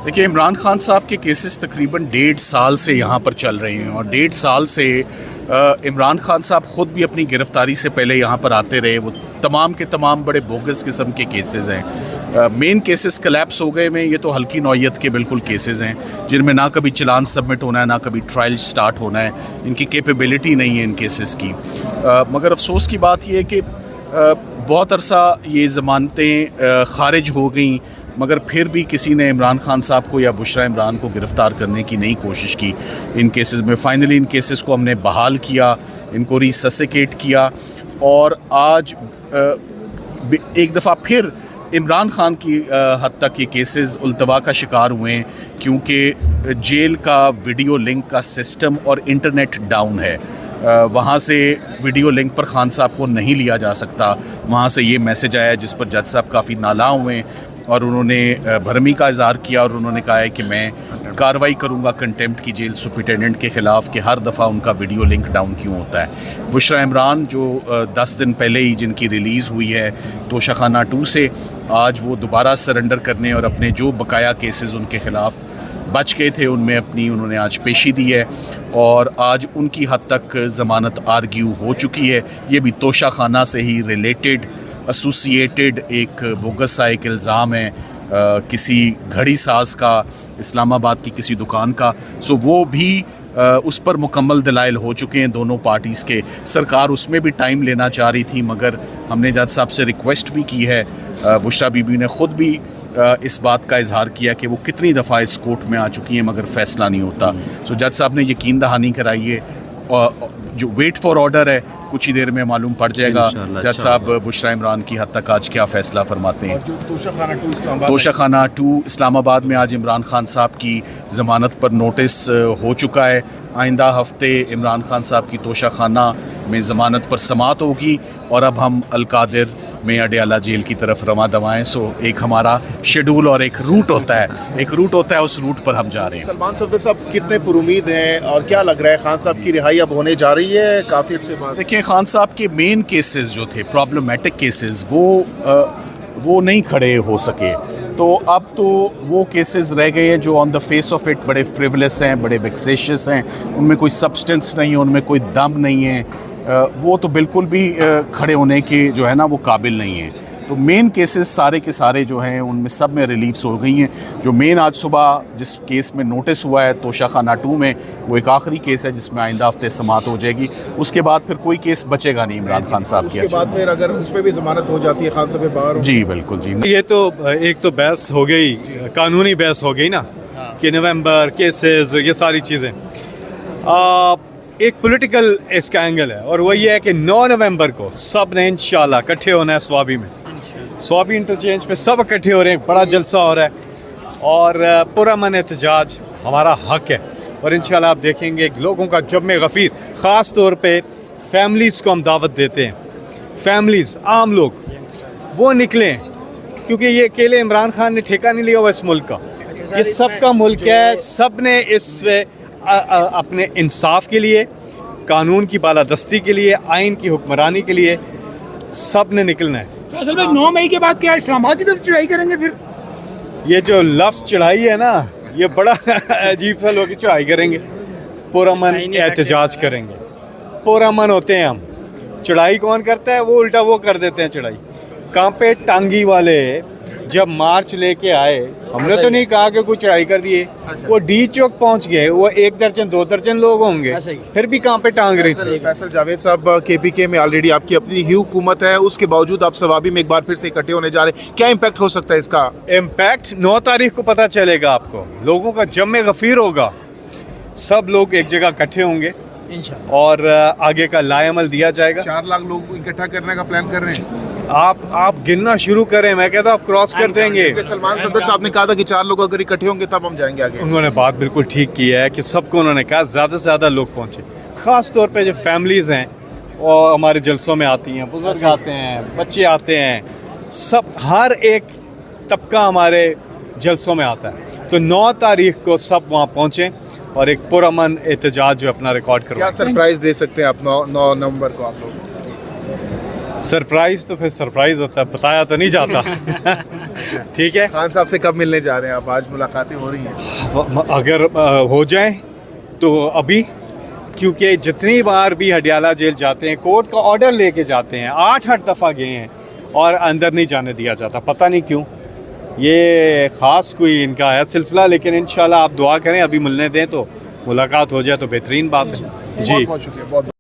देखिए, इमरान खान साहब के केसेस तकरीबन 1.5 साल से यहाँ पर चल रहे हैं और 1.5 साल से इमरान खान साहब ख़ुद भी अपनी गिरफ़्तारी से पहले यहाँ पर आते रहे। वो तमाम के तमाम बड़े बोगस किस्म के केसेस हैं। मेन केसेस कोलैप्स हो गए में, ये तो हल्की नौयत के बिल्कुल केसेस हैं जिनमें ना कभी चलान सबमिट होना है, ना कभी ट्रायल स्टार्ट होना है। इनकी कैपेबिलिटी नहीं है इन केसेस की। मगर अफसोस की बात यह है कि बहुत अरसा ये ज़मानतें ख़ारिज हो गई, मगर फिर भी किसी ने इमरान खान साहब को या बुशरा इमरान को गिरफ़्तार करने की नहीं कोशिश की इन केसेस में। फ़ाइनली इन केसेस को हमने बहाल किया, इनको रिससिकेट किया और आज एक दफ़ा फिर इमरान खान की हद तक ये केसेस उल्तवा का शिकार हुए हैं, क्योंकि जेल का वीडियो लिंक का सिस्टम और इंटरनेट डाउन है। वहाँ से वीडियो लिंक पर खान साहब को नहीं लिया जा सकता। वहाँ से ये मैसेज आया जिस पर जज साहब काफ़ी नाला हुए और उन्होंने भरमी का इज़हार किया और उन्होंने कहा है कि मैं कार्रवाई करूँगा कंटेम्प्ट की जेल सुपरिटेंडेंट के ख़िलाफ़ कि हर दफ़ा उनका वीडियो लिंक डाउन क्यों होता है। बुशरा इमरान जो 10 दिन पहले ही जिनकी रिलीज़ हुई है तोशाखाना 2 से, आज वो दोबारा सरेंडर करने और अपने जो बकाया केसेस उनके ख़िलाफ़ बच गए थे उनमें उन्होंने आज पेशी दी है और आज उनकी हद तक ज़मानत आर्ग्यू हो चुकी है। ये भी तोशाखाना से ही रिलेटेड एसोसिएटेड एक बोगस सा एक इल्ज़ाम है किसी घड़ी साज का, इस्लामाबाद की किसी दुकान का। सो वो भी उस पर मुकम्मल दलाइल हो चुके हैं दोनों पार्टीज़ के। सरकार उसमें भी टाइम लेना चाह रही थी, मगर हमने जज साहब से रिक्वेस्ट भी की है। बुशरा बीबी ने ख़ुद भी इस बात का इजहार किया कि वो कितनी दफ़ा इस कोर्ट में आ चुकी हैं मगर फ़ैसला नहीं होता। सो जज साहब ने यकीन दहानी कराई है और जो वेट फॉर ऑर्डर है कुछ ही देर में मालूम पड़ जाएगा जज साहब बुशरा इमरान की हद तक आज क्या फ़ैसला फरमाते हैं। तोशाखाना 2 इस्लामाबाद में आज इमरान खान साहब की ज़मानत पर नोटिस हो चुका है। आइंदा हफ्ते इमरान खान साहब की तोशाखाना में ज़मानत पर समाअत होगी और अब हम अलकादिर में अडयाला जेल की तरफ रवा दवाएँ। सो एक हमारा शेड्यूल और एक रूट होता है, उस रूट पर हम जा रहे हैं। सलमान सफदर साहब कितने पुरुमीद हैं और क्या लग रहा है खान साहब की रिहाई अब होने जा रही है काफ़ी अरसे बाद? देखिए, खान साहब के मेन केसेस जो थे प्रॉब्लमेटिक केसेस वो नहीं खड़े हो सके, तो अब तो वो केसेस रह गए हैं जो on the face of it बड़े फ्रिवलेस हैं, बड़े वेक्सेशियस हैं, उनमें कोई सब्सटेंस नहीं है, उनमें कोई दम नहीं है। वो तो बिल्कुल भी खड़े होने के जो है ना वो काबिल नहीं है। तो मेन केसेस सारे के सारे जो हैं उनमें सब में रिलीफ्स हो गई हैं। जो मेन आज सुबह जिस केस में नोटिस हुआ है तोशाखाना 2 में, वो एक आखिरी केस है जिसमें आइंदा हफ्ते समाअत हो जाएगी। उसके बाद फिर कोई केस बचेगा नहीं इमरान खान साहब की। उसके बाद फिर अगर उसमें भी ज़मानत हो जाती है खान साहब बाहर? जी बिल्कुल जी। ये तो एक तो बहस हो गई, कानूनी बहस हो गई ना कि नवंबर केसेस ये सारी चीज़ें। एक पॉलिटिकल इसका एंगल है और वो ये है कि 9 नवंबर को सब ने इंशाल्लाह इकट्ठे होना है स्वाबी में। स्वाबी इंटरचेंज पे सब इकट्ठे हो रहे हैं, बड़ा जलसा हो रहा है और पुरअमन एहतजाज हमारा हक है। और इंशाल्लाह आप देखेंगे लोगों का जम्मे गफ़ीर, ख़ास तौर पे फैमिलीज़ को हम दावत देते हैं, फैमिलीज़ आम लोग वो निकलें, क्योंकि ये अकेले इमरान खान ने ठेका नहीं लिया हुआ इस मुल्क का, ये सबका मुल्क है। सब ने इस अपने इंसाफ के लिए, कानून की बालादस्ती के लिए, आइन की हुक्मरानी के लिए सब ने निकलना है। असल में 9 मई के बाद क्या इस्लामाबाद की तरफ चढ़ाई करेंगे? फिर ये जो लफ्ज़ चढ़ाई है ना, ये बड़ा अजीब सा लोग चढ़ाई करेंगे, पुरअमन एहतजाज करेंगे। पुरअमन होते हैं हम, चढ़ाई कौन करता है? वो उल्टा वो कर देते हैं चढ़ाई। कांपे टांगी वाले जब मार्च लेके आए, हमने तो नहीं कहा कि कोई चढ़ाई कर दिए, वो डी चौक पहुंच गए, वो 1 दर्जन 2 दर्जन लोग होंगे, फिर भी कहाँ पे टांग रही थी। फैसल जावेद साहब, केपीके में ऑलरेडी आपकी अपनी ही हुकूमत है, उसके बावजूद आप सवाबी में एक बार फिर से इकट्ठे होने जा रहे हैं, क्या इम्पैक्ट हो सकता है इसका? इम्पैक्ट 9 तारीख को पता चलेगा आपको, लोगों का जम्मे गफ़ीर होगा, सब लोग एक जगह इकट्ठे होंगे और आगे का लाएमल दिया जाएगा। 4 लाख लोग इकट्ठा करने का प्लान कर रहे हैं आप गिनना शुरू करें, मैं कहता हूँ आप क्रॉस कर देंगे। सलमान सफदर साहब ने कहा था कि 4 लोग अगर इकट्ठे होंगे तब हम जाएंगे आगे। उन्होंने बात बिल्कुल ठीक की है कि सबको उन्होंने कहा ज़्यादा से ज़्यादा लोग पहुँचे, ख़ास तौर पे जो फैमिलीज़ हैं और हमारे जलसों में आती हैं, बुजुर्ग आते हैं, बच्चे आते हैं, सब हर एक तबका हमारे जलसों में आता है। तो 9 तारीख को सब वहाँ पहुँचें और एक पुरअमन एहतजाज जो अपना रिकॉर्ड करवाएं। क्या सरप्राइज़ दे सकते हैं आप 9 नवंबर को आप लोग? सरप्राइज तो फिर सरप्राइज होता है, बताया तो नहीं जाता। ठीक है, खान साहब से कब मिलने जा रहे हैं आप? आज मुलाकातें हो रही हैं? अगर हो जाए तो अभी, क्योंकि जितनी बार भी हडियाला जेल जाते हैं कोर्ट का ऑर्डर लेके जाते हैं, 8 दफ़ा गए हैं और अंदर नहीं जाने दिया जाता, पता नहीं क्यों। ये ख़ास कोई इनका है सिलसिला, लेकिन इंशाल्लाह आप दुआ करें अभी मिलने दें तो मुलाकात हो जाए तो बेहतरीन बात है। जी बहुत शुक्रिया, बहुत